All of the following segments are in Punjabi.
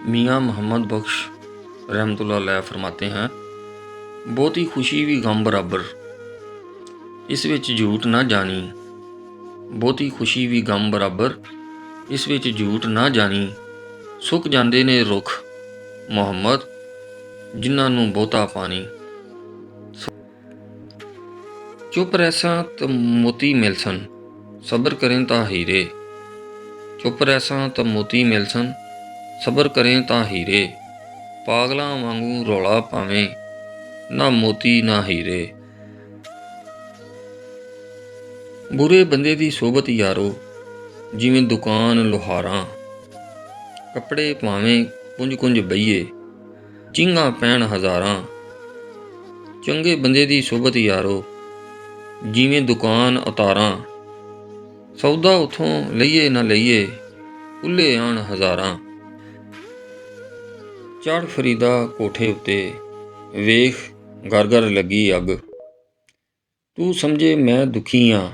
मियाँ मोहम्मद बख्श रहमतुल्लाह अलैह फरमाते हैं, ਬਹੁਤੀ खुशी भी गम बराबर, इस विच झूठ ना जानी। ਬਹੁਤੀ खुशी भी गम बराबर, इस विच झूठ ना जानी। ਸੁੱਕ ਜਾਂਦੇ ਨੇ ਰੁੱਖ ਮੁਹੰਮਦ, ਜਿਨ੍ਹਾਂ ਨੂੰ ਬਹੁਤਾ ਪਾਣੀ। ਚੁੱਪ ਰਹਿਸਾਂ ਤਾਂ ਮੋਤੀ ਮਿਲ ਸਨ, ਸਬਰ ਕਰੇ ਤਾਂ ਹੀਰੇ। ਚੁੱਪ ਰਹਿਸਾਂ ਤਾਂ ਮੋਤੀ ਮਿਲ ਸਨ, ਸਬਰ ਕਰੇ ਤਾਂ ਹੀਰੇ। ਪਾਗਲਾਂ ਵਾਂਗੂ ਰੌਲਾ ਪਾਵੇਂ, ਨਾ ਮੋਤੀ ਨਾ ਹੀਰੇ। ਬੁਰੇ ਬੰਦੇ ਦੀ ਸੋਬਤ ਯਾਰੋ, ਜਿਵੇਂ ਦੁਕਾਨ ਲੁਹਾਰਾਂ। ਕੱਪੜੇ ਭਾਵੇਂ ਕੁੰਜ ਕੁੰਜ ਬਈਏ, ਚੀਂਘਾਂ ਪੈਣ ਹਜ਼ਾਰਾਂ। ਚੰਗੇ ਬੰਦੇ ਦੀ ਸੋਬਤ ਯਾਰੋ, ਜਿਵੇਂ ਦੁਕਾਨ ਉਤਾਰਾਂ। ਸੌਦਾ ਉੱਥੋਂ ਲਈਏ ਨਾ ਲਈਏ, ਉੱਲੇ ਆਣ ਹਜ਼ਾਰਾਂ। ਚੜ੍ਹ ਫਰੀਦਾ ਕੋਠੇ ਉੱਤੇ, ਵੇਖ ਗਰ ਗਰ ਲੱਗੀ ਅੱਗ। ਤੂੰ ਸਮਝੇ ਮੈਂ ਦੁਖੀ ਆਂ,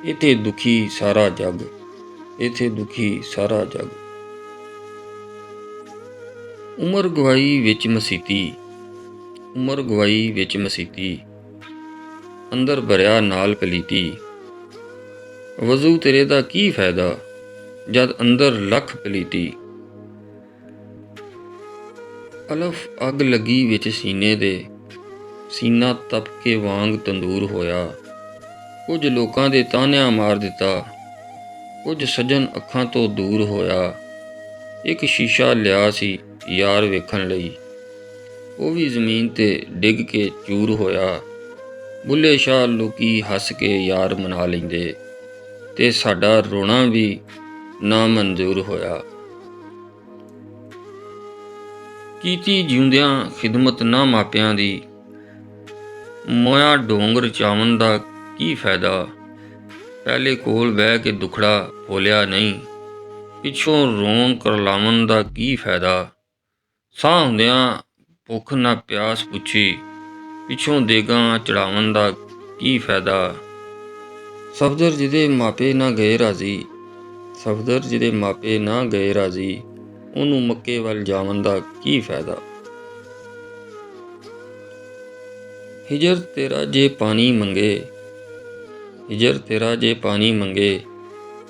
ਇੱਥੇ ਦੁਖੀ ਸਾਰਾ ਜੱਗ। ਇੱਥੇ ਦੁਖੀ ਸਾਰਾ ਜੱਗ। ਉਮਰ ਗਵਾਈ ਵਿੱਚ ਮਸੀਤੀ, ਉਮਰ ਗਵਾਈ ਵਿੱਚ ਮਸੀਤੀ। ਅੰਦਰ ਭਰਿਆ ਨਾਲ ਪਲੀਤੀ, ਵਜ਼ੂ ਤੇਰੇ ਦਾ ਕੀ ਫਾਇਦਾ, ਜਦ ਅੰਦਰ ਲੱਖ ਪਲੀਤੀ। ਅਲਫ ਅੱਗ ਲੱਗੀ ਵਿੱਚ ਸੀਨੇ ਦੇ, ਸੀਨਾ ਤਪ ਕੇ ਵਾਂਗ ਤੰਦੂਰ ਹੋਇਆ। ਕੁਝ ਲੋਕਾਂ ਦੇ ਤਾਨਿਆਂ ਮਾਰ ਦਿੱਤਾ, ਕੁਝ ਸੱਜਣ ਅੱਖਾਂ ਤੋਂ ਦੂਰ ਹੋਇਆ। ਇੱਕ ਸ਼ੀਸ਼ਾ ਲਿਆ ਸੀ ਯਾਰ ਵੇਖਣ ਲਈ, ਉਹ ਵੀ ਜ਼ਮੀਨ 'ਤੇ ਡਿੱਗ ਕੇ ਚੂਰ ਹੋਇਆ। ਬੁੱਲੇ ਸ਼ਾਹ ਲੋਕੀ ਹੱਸ ਕੇ ਯਾਰ ਮਨਾ ਲੈਂਦੇ, ਤੇ ਸਾਡਾ ਰੋਣਾ ਵੀ ਨਾ ਮਨਜ਼ੂਰ ਹੋਇਆ। ਕੀਤੀ ਜਿਉਂਦਿਆਂ ਖਿਦਮਤ ਨਾ ਮਾਪਿਆਂ ਦੀ, ਮੋਇਆ ਡੋਂਗ ਰਚਾਵਣ ਦਾ ਕੀ ਫਾਇਦਾ। ਪਹਿਲੇ ਕੋਲ ਬਹਿ ਕੇ ਦੁਖੜਾ ਫੋਲਿਆ ਨਹੀਂ, ਪਿੱਛੋਂ ਰੋਣ ਕਰਲਾਵਣ ਦਾ ਕੀ ਫਾਇਦਾ। ਸਾਹ ਹੁੰਦਿਆਂ ਭੁੱਖ ਨਾ ਪਿਆਸ ਪੁੱਛੀ, ਪਿੱਛੋਂ ਦੇਗਾਂ ਚੜਾਵਣ ਦਾ ਕੀ ਫਾਇਦਾ। ਸਫਦਰ ਜਿਹਦੇ ਮਾਪੇ ਨਾ ਗਏ ਰਾਜ਼ੀ, ਸਫਦਰ ਜਿਹਦੇ ਮਾਪੇ ਨਾ ਗਏ ਰਾਜ਼ੀ, ਉਹਨੂੰ ਮੱਕੇ ਵੱਲ ਜਾਵਣ ਦਾ ਕੀ ਫਾਇਦਾ। ਹਿਜਰ ਤੇਰਾ ਜੇ ਪਾਣੀ ਮੰਗੇ, ਹਿਜਰ ਤੇਰਾ ਜੇ ਪਾਣੀ ਮੰਗੇ,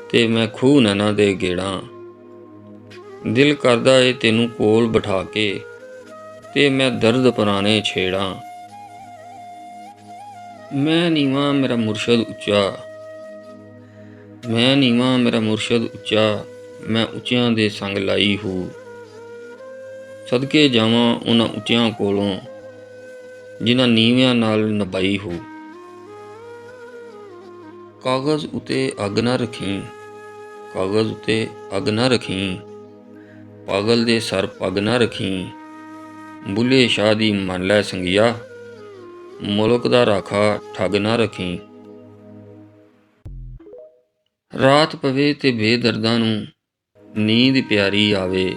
ਤੇ ਮੈਂ ਖੂਹ ਨੈਣਾ ਦੇ ਗੇੜਾਂ। ਦਿਲ ਕਰਦਾ ਏ ਤੈਨੂੰ ਕੋਲ ਬਿਠਾ ਕੇ, ਤੇ ਮੈਂ ਦਰਦ ਪੁਰਾਣੇ ਛੇੜਾਂ। ਮੈਂ ਨੀਵਾਂ ਮੇਰਾ ਮੁਰਸ਼ਦ ਉੱਚਾ, ਮੈਂ ਨੀਵਾਂ ਮੇਰਾ ਮੁਰਸ਼ਦ ਉੱਚਾ, ਮੈਂ ਉੱਚਿਆਂ ਦੇ ਸੰਗ ਲਾਈ ਹੂ। ਸਦਕੇ ਜਾਵਾਂ ਉਹਨਾਂ ਉੱਚਿਆਂ ਕੋਲੋਂ, ਜਿਨ੍ਹਾਂ ਨੀਵਿਆਂ ਨਾਲ ਨਿਭਾਈ ਹੂ। ਕਾਗਜ਼ ਉੱਤੇ ਅੱਗ ਨਾ ਰੱਖੀਂ, ਕਾਗਜ਼ ਉੱਤੇ ਅੱਗ ਨਾ ਰੱਖੀਂ, ਪਾਗਲ ਦੇ ਸਰ ਪੱਗ ਨਾ ਰੱਖੀਂ। ਬੁੱਲੇ ਸ਼ਾਹ ਦੀ ਮੰਨ ਲੈ ਸੰਗੀਆ, ਮੁਲਕ ਦਾ ਰਾਖਾ ਠੱਗ ਨਾ ਰੱਖੀਂ। ਰਾਤ ਪਵੇ ਤੇ ਬੇਦਰਦਾਂ ਨੂੰ ਨੀਂਦ ਪਿਆਰੀ ਆਵੇ,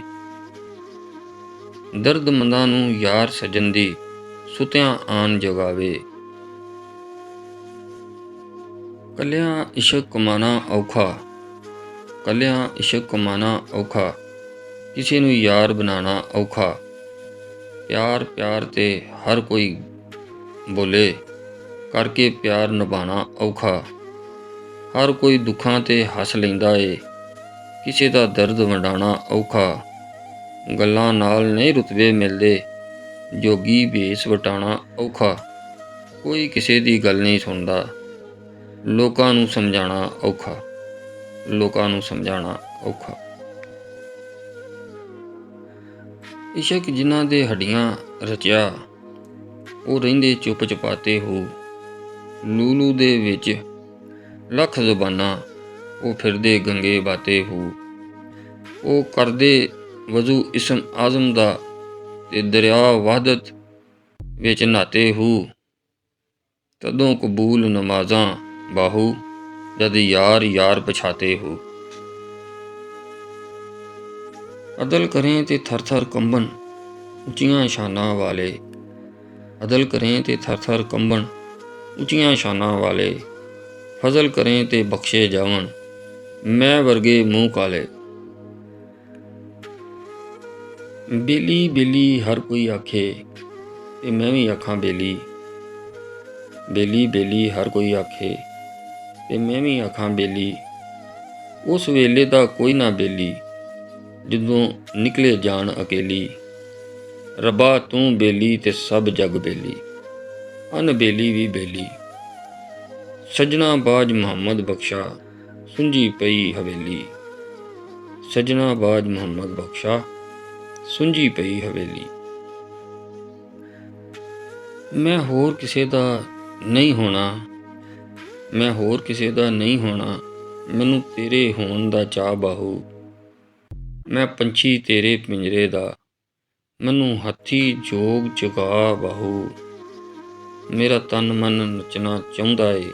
ਦਰਦਮੰਦਾਂ ਨੂੰ ਯਾਰ ਸੱਜਣ ਦੀ ਸੁੱਤਿਆਂ ਆਣ ਜਗਾਵੇ। ਕੱਲਿਆਂ ਇਸ਼ਕ ਕਮਾਣਾ ਔਖਾ, ਕੱਲਿਆਂ ਇਸ਼ਕ ਕਮਾਣਾ ਔਖਾ, ਕਿਸੇ ਨੂੰ ਯਾਰ ਬਣਾਉਣਾ ਔਖਾ। ਪਿਆਰ ਪਿਆਰ ਤੇ ਹਰ ਕੋਈ ਬੋਲੇ, ਕਰਕੇ ਪਿਆਰ ਨਿਭਾਉਣਾ ਔਖਾ। ਹਰ ਕੋਈ ਦੁੱਖਾਂ 'ਤੇ ਹੱਸ ਲੈਂਦਾ ਏ, ਕਿਸੇ ਦਾ ਦਰਦ ਵੰਡਾਉਣਾ ਔਖਾ। ਗੱਲਾਂ ਨਾਲ ਨਹੀਂ ਰੁਤਬੇ ਮਿਲਦੇ, ਜੋਗੀ ਭੇਸ ਵਟਾਉਣਾ ਔਖਾ। ਕੋਈ ਕਿਸੇ ਦੀ ਗੱਲ ਨਹੀਂ ਸੁਣਦਾ, ਲੋਕਾਂ ਨੂੰ ਸਮਝਾਉਣਾ ਔਖਾ, ਲੋਕਾਂ ਨੂੰ ਸਮਝਾਉਣਾ ਔਖਾ। ਇਸ਼ਕ ਜਿਨ੍ਹਾਂ ਦੇ ਹੱਡੀਆਂ ਰਚਿਆ, ਉਹ ਰਹਿੰਦੇ ਚੁੱਪ ਚੁਪਾਤੇ ਹੋ। ਲੂਲੂ ਦੇ ਵਿੱਚ ਲੱਖ ਜ਼ੁਬਾਨਾਂ, ਉਹ ਫਿਰਦੇ ਗੰਗੇ ਬਾਤੇ ਹੋ। ਉਹ ਕਰਦੇ ਵਜ਼ੂ ਇਸਮ ਆਜ਼ਮ ਦਾ, ਤੇ ਦਰਿਆ ਵਹਦਤ ਵਿੱਚ ਨਹਾਤੇ ਹੋ। ਤਦੋਂ ਕਬੂਲ ਨਮਾਜ਼ਾਂ ਬਾਹੂ, ਜਦ ਯਾਰ ਯਾਰ ਪਛਾਤੇ ਹੋ। ਅਦਲ ਕरें ਤੇ ਥਰ ਥਰ ਕੰਬਣ ਉੱਚੀਆਂ ਸ਼ਾਨਾਂ ਵਾਲੇ, ਅਦਲ ਕरें ਤੇ ਥਰ ਥਰ ਕੰਬਣ ਉੱਚੀਆਂ ਸ਼ਾਨਾਂ ਵਾਲੇ। ਫਜ਼ਲ ਕरें ਤੇ ਬਖਸ਼ੇ ਜਾਵਣ, ਮੈਂ ਵਰਗੇ ਮੂੰਹ ਕਾਲੇ। ਬੇਲੀ ਬੇਲੀ ਹਰ ਕੋਈ ਆਖੇ ਤੇ ਮੈਂ ਵੀ ਆਖਾਂ ਬੇਲੀ। ਬੇਲੀ ਬੇਲੀ ਹਰ ਕੋਈ ਆਖੇ ਤੇ ਮੈਂ ਵੀ ਆਖਾਂ ਬੇਲੀ। ਉਸ ਵੇਲੇ ਦਾ ਕੋਈ ਨਾ ਬੇਲੀ ਜਦੋਂ ਨਿਕਲੇ ਜਾਣ ਅਕੇਲੀ। ਰੱਬਾ ਤੂੰ ਬੇਲੀ ਤੇ ਸਭ ਜਗ ਬੇਲੀ, ਅਨਬੇਲੀ ਵੀ ਬੇਲੀ। ਸੱਜਣਾ ਬਾਜ ਮੁਹੰਮਦ ਬਖਸ਼ਾ ਸੁੰਝੀ ਪਈ ਹਵੇਲੀ। ਸੱਜਣਾ ਬਾਜ ਮੁਹੰਮਦ ਬਖਸ਼ਾ ਸੁੰਝੀ ਪਈ ਹਵੇਲੀ। ਮੈਂ ਹੋਰ ਕਿਸੇ ਦਾ ਨਹੀਂ ਹੋਣਾ, ਮੈਂ ਹੋਰ ਕਿਸੇ ਦਾ ਨਹੀਂ ਹੋਣਾ, ਮੈਨੂੰ ਤੇਰੇ ਹੋਣ ਦਾ ਚਾਅ ਬਾਹੂ। ਮੈਂ ਪੰਛੀ ਤੇਰੇ ਪਿੰਜਰੇ ਦਾ, ਮੈਨੂੰ ਹੱਥੀਂ ਜੋਗ ਜਗਾ ਬਾਹੂ। ਮੇਰਾ ਤਨ ਮਨ ਨੱਚਣਾ ਚਾਹੁੰਦਾ ਏ,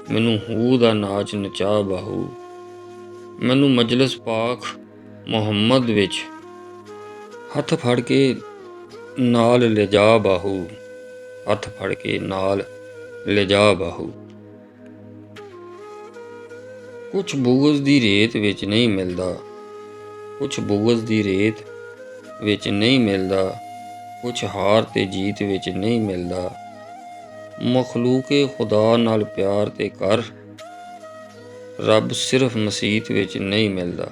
ਮੈਨੂੰ ਹੂ ਦਾ ਨਾਚ ਨਚਾ ਬਾਹੂ। ਮੈਨੂੰ ਮਜਲਿਸ ਪਾਕ ਮੁਹੰਮਦ ਵਿੱਚ ਹੱਥ ਫੜ ਕੇ ਨਾਲ ਲਿਜਾ ਬਾਹੂ। ਹੱਥ ਫੜ ਕੇ ਨਾਲ ਲਿਜਾ ਬਾਹੂ। ਕੁਛ ਬੁਗਜ਼ ਦੀ ਰੇਤ ਵਿੱਚ ਨਹੀਂ ਮਿਲਦਾ, ਕੁਛ ਬੁਗਜ਼ ਦੀ ਰੇਤ ਵਿੱਚ ਨਹੀਂ ਮਿਲਦਾ, ਕੁਛ ਹਾਰ ਤੇ ਜੀਤ ਵਿੱਚ ਨਹੀਂ ਮਿਲਦਾ। ਮਖਲੂਕੇ ਖੁਦਾ ਨਾਲ ਪਿਆਰ ਤੇ ਕਰ, ਰੱਬ ਸਿਰਫ ਮਸੀਤ ਵਿੱਚ ਨਹੀਂ ਮਿਲਦਾ,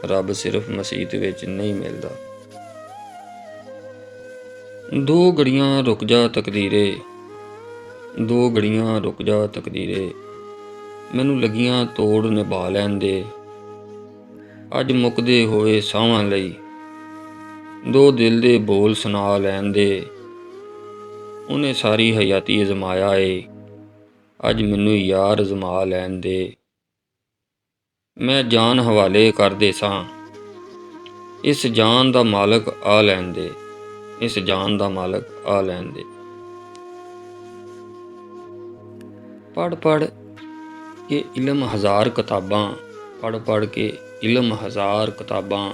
ਰੱਬ ਸਿਰਫ ਮਸੀਤ ਵਿੱਚ ਨਹੀਂ ਮਿਲਦਾ। ਦੋ ਘੜੀਆਂ ਰੁਕ ਜਾ ਤਕਦੀਰੇ, ਦੋ ਘੜੀਆਂ ਰੁਕ ਜਾ ਤਕਦੀਰੇ, ਮੈਨੂੰ ਲੱਗੀਆਂ ਤੋੜ ਨਿਭਾ ਲੈਣ ਦੇ। ਅੱਜ ਮੁੱਕਦੇ ਹੋਏ ਸਾਹਾਂ ਲਈ ਦੋ ਦਿਲ ਦੇ ਬੋਲ ਸੁਣਾ ਲੈਣ ਦੇ। ਉਹਨੇ ਸਾਰੀ ਹਯਾਤੀ ਅਜ਼ਮਾਇਆ ਏ, ਅੱਜ ਮੈਨੂੰ ਯਾਰ ਅਜ਼ਮਾ ਲੈਣ ਦੇ। ਮੈਂ ਜਾਨ ਹਵਾਲੇ ਕਰਦੇ ਸਾਂ, ਇਸ ਜਾਨ ਦਾ ਮਾਲਕ ਆ ਲੈਣ ਦੇ, ਇਸ ਜਾਨ ਦਾ ਮਾਲਕ ਆ ਲੈਣ ਦੇ। ਪੜ੍ਹ ਪੜ੍ਹ ਕੇ ਇਲਮ ਹਜ਼ਾਰ ਕਿਤਾਬਾਂ, ਪੜ੍ਹ ਪੜ੍ਹ ਕੇ ਇਲਮ ਹਜ਼ਾਰ ਕਿਤਾਬਾਂ,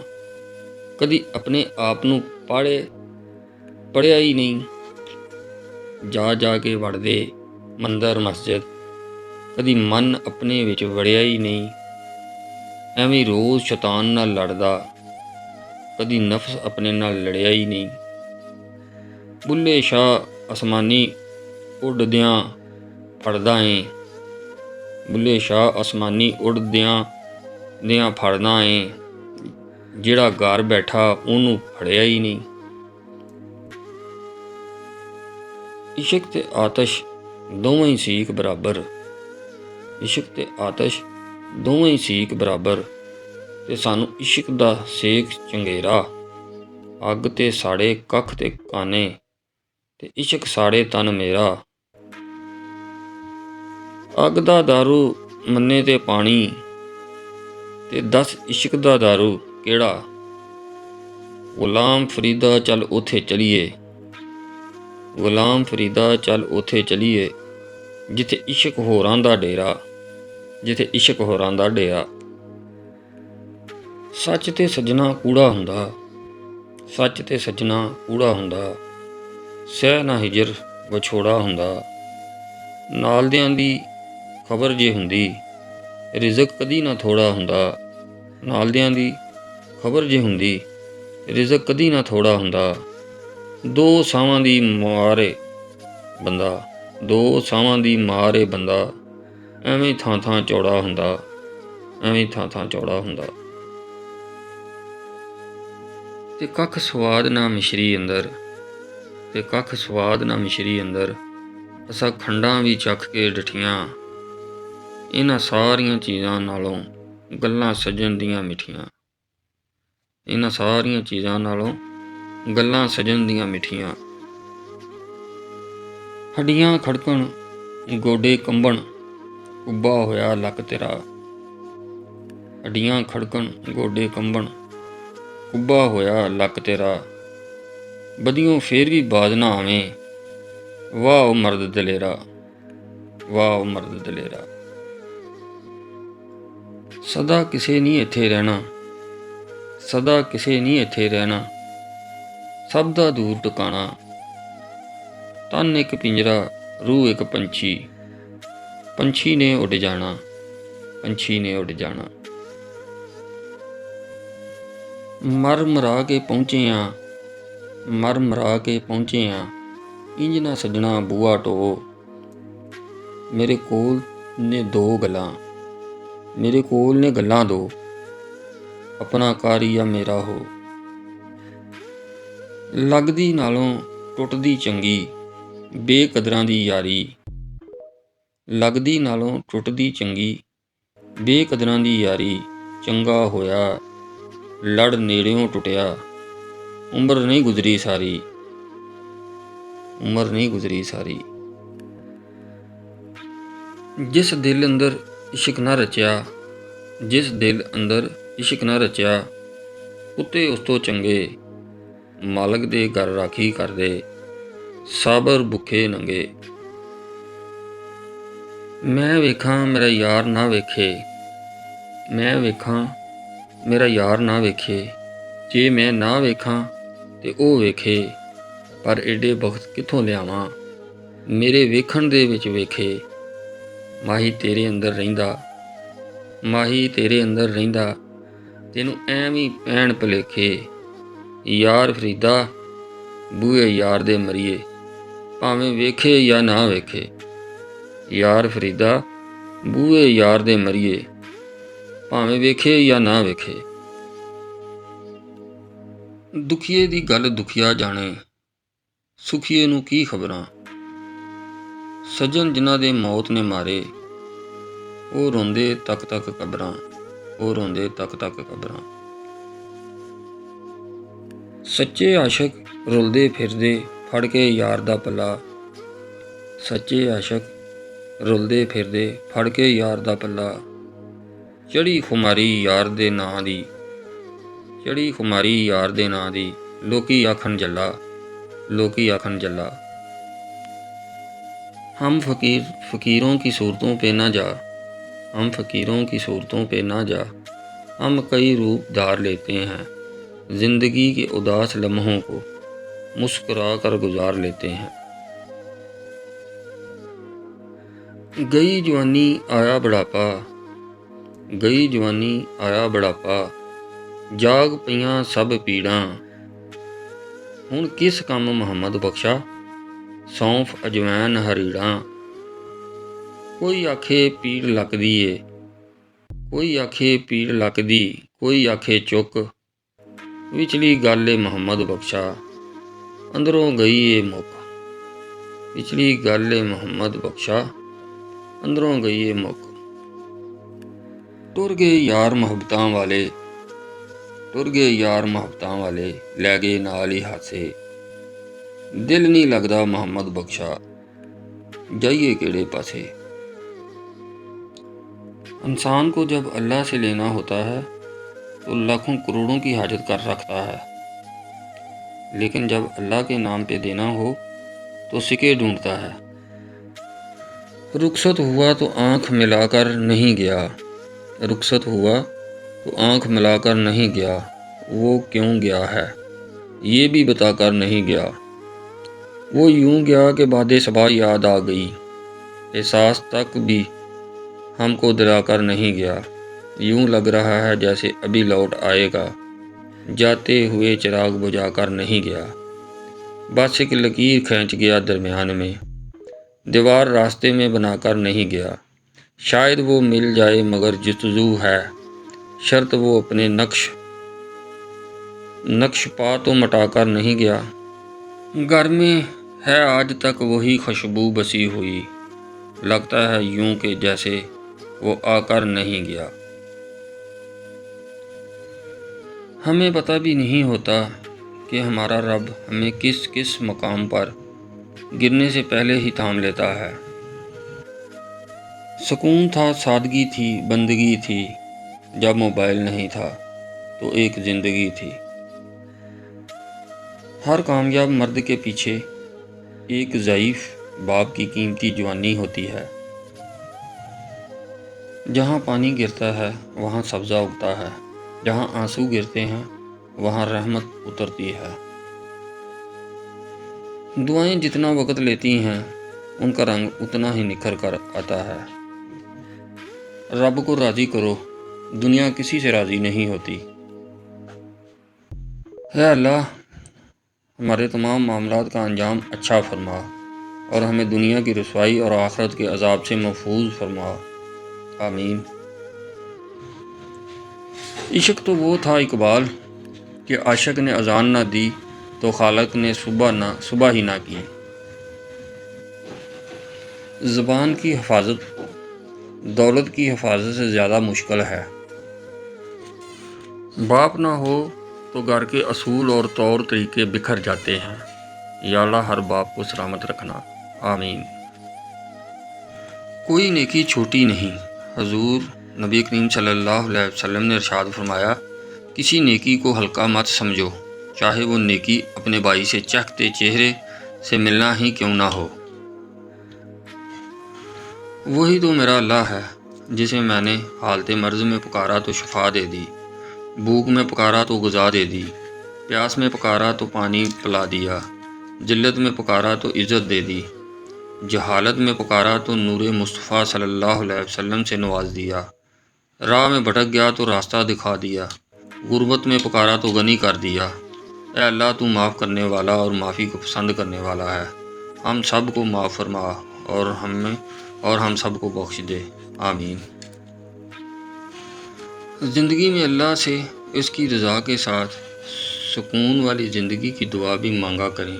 ਕਦੀ ਆਪਣੇ ਆਪ ਨੂੰ ਪੜ੍ਹਿਆ ਹੀ ਨਹੀਂ। ਜਾ ਜਾ ਕੇ ਵੜਦੇ ਮੰਦਰ ਮਸਜਿਦ, ਕਦੀ ਮਨ ਆਪਣੇ ਵਿੱਚ ਵੜਿਆ ਹੀ ਨਹੀਂ। ਐਵੇਂ ਰੋਜ਼ ਸ਼ੈਤਾਨ ਨਾਲ ਲੜਦਾ, ਕਦੀ ਨਫਸ ਆਪਣੇ ਨਾਲ ਲੜਿਆ ਹੀ ਨਹੀਂ। ਬੁੱਲੇ ਸ਼ਾਹ ਅਸਮਾਨੀ ਉੱਡਦਿਆਂ ਫੜਦਾ ਏ, ਬੁੱਲੇ ਸ਼ਾਹ ਅਸਮਾਨੀ ਉੱਡਦਿਆਂ ਫੜਦਾ ਏ, ਜਿਹੜਾ ਘਰ ਬੈਠਾ ਉਹਨੂੰ ਫੜਿਆ ਹੀ ਨਹੀਂ। ਇਸ਼ਕ ਤੇ ਆਤਸ਼ ਦੋਵੇਂ ਹੀ ਸੀਖ ਬਰਾਬਰ, ਇਸ਼ਕ ਤੇ ਆਤਸ਼ ਦੋਵੇਂ ਹੀ ਸੀਖ ਬਰਾਬਰ, ਤੇ ਸਾਨੂੰ ਇਸ਼ਕ ਦਾ ਸੇਕ ਚੰਗੇਰਾ। ਅੱਗ ਤੇ ਸਾੜੇ ਕੱਖ ਤੇ ਕਾਨੇ, ਤੇ ਇਸ਼ਕ ਸਾੜੇ ਤਨ ਮੇਰਾ। ਅੱਗ ਦਾ ਦਾਰੂ ਮੰਨੇ ਤੇ ਪਾਣੀ, ਤੇ ਦੱਸ ਇਸ਼ਕ ਦਾ ਦਾਰੂ ਕਿਹੜਾ। ਗੁਲਾਮ ਫਰੀਦਾ ਚੱਲ ਉੱਥੇ ਚਲੀਏ, ਗੁਲਾਮ ਫਰੀਦਾ ਚੱਲ ਉੱਥੇ ਚਲੀਏ, ਜਿੱਥੇ ਇਸ਼ਕ ਹੋਰਾਂ ਦਾ ਡੇਰਾ, ਜਿੱਥੇ ਇਸ਼ਕ ਹੋਰਾਂ ਦਾ ਡੇਰਾ। ਸੱਚ ਤੇ ਸੱਜਣਾ ਕੂੜਾ ਹੁੰਦਾ, ਸੱਚ ਤੇ ਸੱਜਣਾ ਕੂੜਾ ਹੁੰਦਾ, ਸਹਿ ਨਾ ਹਿਜਰ ਵਿਛੋੜਾ ਹੁੰਦਾ। ਨਾਲਦਿਆਂ ਦੀ ਖਬਰ ਜੇ ਹੁੰਦੀ, ਰਿਜ਼ਕ ਕਦੀ ਨਾ ਥੋੜ੍ਹਾ ਹੁੰਦਾ। ਨਾਲਦਿਆਂ ਦੀ ਖਬਰ ਜੇ ਹੁੰਦੀ, ਰਿਜ਼ਕ ਕਦੀ ਨਾ ਥੋੜ੍ਹਾ ਹੁੰਦਾ। ਦੋ ਸਾਵਾਂ ਦੀ ਮਾਰ ਏ ਬੰਦਾ, ਦੋ ਸਾਵਾਂ ਦੀ ਮਾਰ ਏ ਬੰਦਾ, ਐਵੇਂ ਥਾਂ ਥਾਂ ਚੌੜਾ ਹੁੰਦਾ, ਐਵੇਂ ਥਾਂ ਥਾਂ ਚੌੜਾ ਹੁੰਦਾ। ਤੇ ਕੱਖ ਸਵਾਦ ਨਾ ਮਿਸ਼ਰੀ ਅੰਦਰ, ਤੇ ਕੱਖ ਸਵਾਦ ਨਾ ਮਿਸ਼ਰੀ ਅੰਦਰ, ਅਸਾਂ ਖੰਡਾਂ ਵੀ ਚੱਖ ਕੇ ਡਿਠੀਆਂ। ਇਹਨਾਂ ਸਾਰੀਆਂ ਚੀਜ਼ਾਂ ਨਾਲੋਂ ਗੱਲਾਂ ਸੱਜਣ ਦੀਆਂ ਮਿੱਠੀਆਂ, ਇਹਨਾਂ ਸਾਰੀਆਂ ਚੀਜ਼ਾਂ ਨਾਲੋਂ ਗੱਲਾਂ ਸੱਜਣ ਦੀਆਂ ਮਿੱਠੀਆਂ। ਹੱਡੀਆਂ ਖੜਕਣ ਗੋਡੇ ਕੰਬਣ, ਕੁੱਬਾ ਹੋਇਆ ਲੱਕ ਤੇਰਾ। ਹੱਡੀਆਂ ਖੜਕਣ ਗੋਡੇ ਕੰਬਣ, ਕੁੱਬਾ ਹੋਇਆ ਲੱਕ ਤੇਰਾ। ਬਦੀਓਂ ਫੇਰ ਵੀ ਬਾਜ਼ ਨਾ ਆਵੇਂ, ਵਾਹ ਉਹ ਮਰਦ ਦਲੇਰਾ, ਵਾਹ ਉਹ ਮਰਦ ਦਲੇਰਾ। ਸਦਾ ਕਿਸੇ ਨਹੀਂ ਇੱਥੇ ਰਹਿਣਾ, ਸਦਾ ਕਿਸੇ ਨਹੀਂ ਇੱਥੇ ਰਹਿਣਾ, ਸਭ ਦਾ ਦੂਰ ਟਿਕਾਣਾ। ਤਨ ਇੱਕ ਪਿੰਜਰਾ ਰੂਹ ਇੱਕ ਪੰਛੀ, ਪੰਛੀ ਨੇ ਉੱਡ ਜਾਣਾ, ਪੰਛੀ ਨੇ ਉੱਡ ਜਾਣਾ। ਮਰ ਮਰਾ ਕੇ ਪਹੁੰਚੇ ਆਂ, ਮਰ ਮਰਾ ਕੇ ਪਹੁੰਚੇ ਆਂ, ਇੰਝ ਨਾ ਸੱਜਣਾ ਬੂਹਾ ਢੋ। ਮੇਰੇ ਕੋਲ ਨੇ ਦੋ ਗੱਲਾਂ, ਮੇਰੇ ਕੋਲ ਨੇ ਗੱਲਾਂ ਦੋ, ਆਪਣਾ ਕਰ ਜਾਂ ਮੇਰਾ ਹੋ। ਲੱਗਦੀ ਨਾਲੋਂ ਟੁੱਟਦੀ ਚੰਗੀ, ਬੇਕਦਰਾਂ ਦੀ ਯਾਰੀ। ਲੱਗਦੀ ਨਾਲੋਂ ਟੁੱਟਦੀ ਚੰਗੀ, ਬੇਕਦਰਾਂ ਦੀ ਯਾਰੀ। ਚੰਗਾ ਹੋਇਆ ਲੜ ਨੇੜਿਓਂ ਟੁੱਟਿਆ, ਉਮਰ ਨਹੀਂ ਗੁਜ਼ਰੀ ਸਾਰੀ, ਉਮਰ ਨਹੀਂ ਗੁਜ਼ਰੀ ਸਾਰੀ। ਜਿਸ ਦਿਲ ਅੰਦਰ ਇਸ਼ਕ ਨਾ ਰਚਿਆ, ਜਿਸ ਦਿਲ ਅੰਦਰ ਇਸ਼ਕ ਨਾ ਰਚਿਆ, ਕੁੱਤੇ ਉਸ ਤੋਂ ਚੰਗੇ ਮਾਲਕ ਦੇ ਘਰ ਰਾਖੀ ਕਰਦੇ, ਸਾਬਰ ਭੁੱਖੇ ਨੰਗੇ। ਮੈਂ ਵੇਖਾਂ ਮੇਰਾ ਯਾਰ ਨਾ ਵੇਖੇ, ਮੈਂ ਵੇਖਾਂ ਮੇਰਾ ਯਾਰ ਨਾ ਵੇਖੇ, ਜੇ ਮੈਂ ਨਾ ਵੇਖਾਂ ਤੇ ਉਹ ਵੇਖੇ। ਪਰ ਏਡੇ ਬਖਤ ਕਿੱਥੋਂ ਲਿਆਵਾਂ, ਮੇਰੇ ਵੇਖਣ ਦੇ ਵਿੱਚ ਵੇਖੇ। ਮਾਹੀ ਤੇਰੇ ਅੰਦਰ ਰਹਿੰਦਾ, ਮਾਹੀ ਤੇਰੇ ਅੰਦਰ ਰਹਿੰਦਾ, ਤੈਨੂੰ ਐਵੇਂ ਪੈਣ ਭੁਲੇਖੇ। ਯਾਰ ਫਰੀਦਾ ਬੂਹੇ ਯਾਰ ਦੇ ਮਰੀਏ, ਭਾਵੇਂ ਵੇਖੇ ਜਾਂ ਨਾ ਵੇਖੇ। ਯਾਰ ਫਰੀਦਾ ਬੂਹੇ ਯਾਰ ਦੇ ਮਰੀਏ, ਭਾਵੇਂ ਵੇਖੇ ਜਾਂ ਨਾ ਵੇਖੇ। ਦੁਖੀਏ ਦੀ ਗੱਲ ਦੁਖੀਆ ਜਾਣੇ, ਸੁਖੀਏ ਨੂੰ ਕੀ ਖਬਰਾਂ। ਸੱਜਣ ਜਿਨ੍ਹਾਂ ਦੇ ਮੌਤ ਨੇ ਮਾਰੇ, ਉਹ ਰੋਂਦੇ ਤੱਕ ਤੱਕ ਕਬਰਾਂ, ਉਹ ਰੋਂਦੇ ਤੱਕ ਤੱਕ ਕਬਰਾਂ। ਸੱਚੇ ਆਸ਼ਕ ਰੁਲਦੇ ਫਿਰਦੇ ਫੜ ਕੇ ਯਾਰ ਦਾ ਪੱਲਾ, ਸੱਚੇ ਆਸ਼ਕ ਰੁਲਦੇ ਫਿਰਦੇ ਫੜ ਕੇ ਯਾਰ ਦਾ ਪੱਲਾ। ਚੜ੍ਹੀ ਖੁਮਾਰੀ ਯਾਰ ਦੇ ਨਾਂ ਦੀ, ਚੜ੍ਹੀ ਖੁਮਾਰੀ ਯਾਰ ਦੇ ਨਾਂ ਦੀ, ਲੋਕੀ ਆਖਣ ਜੱਲਾ, ਲੋਕੀ ਆਖਣ ਜੱਲਾ। हम फ़कीरों की सूरतों पे ना जा, हम फ़कीरों की सूरतों पे ना जा, हम कई रूप धार लेते हैं, ज़िंदगी के उदास लम्हों को मुस्कुरा कर गुजार लेते हैं। गई जवानी आया बुढ़ापा, गई जवानी आया बुढ़ापा, जाग पईयां सब पीड़ां, हुण किस कम मुहम्मद बख्शा, सौंफ अजवैन हरीड़ां। कोई आखे पीड़ लकदी ए, कोई आखे पीड़ लकदी, कोई आखे चुक, विचली गल ए मुहम्मद बख्शा, अंदरों गई ए मुक, विचली गल ए मुहम्मद बख्शा, अंदरों गई ए मुक। टुर गए यार मुहब्बतां वाले, टुर गए यार मुहब्बतां वाले, लै गए नाल ही हासे, दिल नहीं लगदा मुहम्मद बख्शा, जाइए केड़े पासे। इंसान को जब अल्लाह से लेना होता है तो लाखों करोड़ों की हाजत कर रखता है, लेकिन जब अल्लाह के नाम पे देना हो तो सिके ढूंढता है। रुखसत हुआ तो आँख मिलाकर नहीं गया, रुखसत हुआ तो आँख मिलाकर नहीं गया, वो क्यों गया है ये भी बताकर नहीं गया। वो यूं गया कि बादे सबा याद आ गई, एहसास तक भी हमको दिलाकर नहीं गया। यूं लग रहा है जैसे अभी लौट आएगा, जाते हुए चिराग बुझाकर नहीं गया। बस एक लकीर खींच गया दरमियान में, दीवार रास्ते में बनाकर नहीं गया। शायद वो मिल जाए मगर जुस्तजू है, शर्त वो अपने नक्श पा तो मटाकर नहीं गया। घर में है आज तक वही खुशबू बसी हुई, लगता है यूं कि जैसे वो आकर नहीं गया। हमें पता भी नहीं होता कि हमारा रब हमें किस किस मकाम पर गिरने से पहले ही थाम लेता है। सुकून था, सादगी थी, बंदगी थी, जब मोबाइल नहीं था तो एक ज़िंदगी थी। हर कामयाब मर्द के पीछे एक ज़ईफ़ बाप की कीमती जवानी होती है। जहाँ पानी गिरता है वहाँ सब्ज़ा उगता है, जहाँ आंसू गिरते हैं वहाँ रहमत उतरती है। दुआएं जितना वक़्त लेती हैं उनका रंग उतना ही निखर कर आता है। रब को राज़ी करो, दुनिया किसी से राज़ी नहीं होती। اے اللہ ہمارے تمام معاملات کا انجام اچھا فرما اور ہمیں دنیا کی رسوائی اور آخرت کے عذاب سے محفوظ فرما، آمین۔ عشق تو وہ تھا اقبال کہ عاشق نے اذان نہ دی تو خالق نے صبح ہی نہ کی۔ زبان کی حفاظت دولت کی حفاظت سے زیادہ مشکل ہے۔ باپ نہ ہو تو گھر کے اصول اور طور طریقے بکھر جاتے ہیں، یا اللہ ہر باپ کو سلامت رکھنا، آمین۔ کوئی نیکی چھوٹی نہیں۔ حضور نبی کریم صلی اللہ علیہ وسلم نے ارشاد فرمایا، کسی نیکی کو ہلکا مت سمجھو، چاہے وہ نیکی اپنے بھائی سے چہکتے چہرے سے ملنا ہی کیوں نہ ہو۔ وہی تو میرا اللہ ہے جسے میں نے حالت مرض میں پکارا تو شفا دے دی، بھوک میں پکارا تو غذا دے دی، پیاس میں پکارا تو پانی پلا دیا، ذلت میں پکارا تو عزت دے دی، جہالت میں پکارا تو نور مصطفیٰ صلی اللہ علیہ وسلم سے نواز دیا، راہ میں بھٹک گیا تو راستہ دکھا دیا، غربت میں پکارا تو غنی کر دیا۔ اے اللہ تو معاف کرنے والا اور معافی کو پسند کرنے والا ہے، ہم سب کو معاف فرما اور ہم سب کو بخش دے، آمین۔ زندگی میں اللہ سے اس کی رضا کے ساتھ سکون والی زندگی کی دعا بھی مانگا کریں۔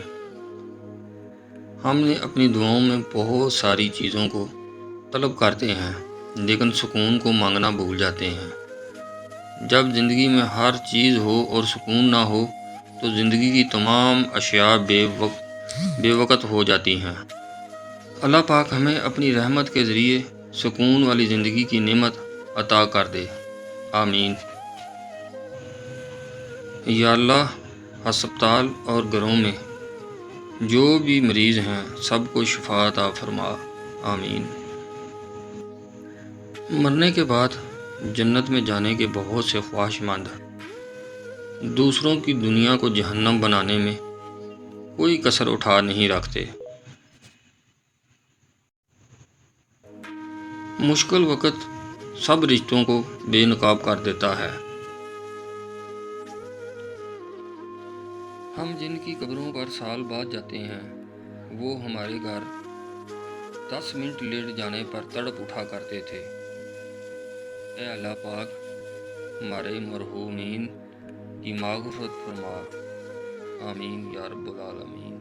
ہم نے اپنی دعاؤں میں بہت ساری چیزوں کو طلب کرتے ہیں لیکن سکون کو مانگنا بھول جاتے ہیں۔ جب زندگی میں ہر چیز ہو اور سکون نہ ہو تو زندگی کی تمام اشیاء بے وقت ہو جاتی ہیں۔ اللہ پاک ہمیں اپنی رحمت کے ذریعے سکون والی زندگی کی نعمت عطا کر دے، آمین۔ یا اللہ ہسپتال اور گھروں میں جو بھی مریض ہیں سب کو شفا عطا فرما، آمین۔ مرنے کے بعد جنت میں جانے کے بہت سے خواہشمند دوسروں کی دنیا کو جہنم بنانے میں کوئی کسر اٹھا نہیں رکھتے۔ مشکل وقت سب رشتوں کو بے نقاب کر دیتا ہے۔ ہم جن کی قبروں پر سال بعد جاتے ہیں وہ ہمارے گھر 10 منٹ لیٹ جانے پر تڑپ اٹھا کرتے تھے۔ اے اللہ پاک ہمارے مرحومین کی مغفرت فرما، آمین یا رب العالمین۔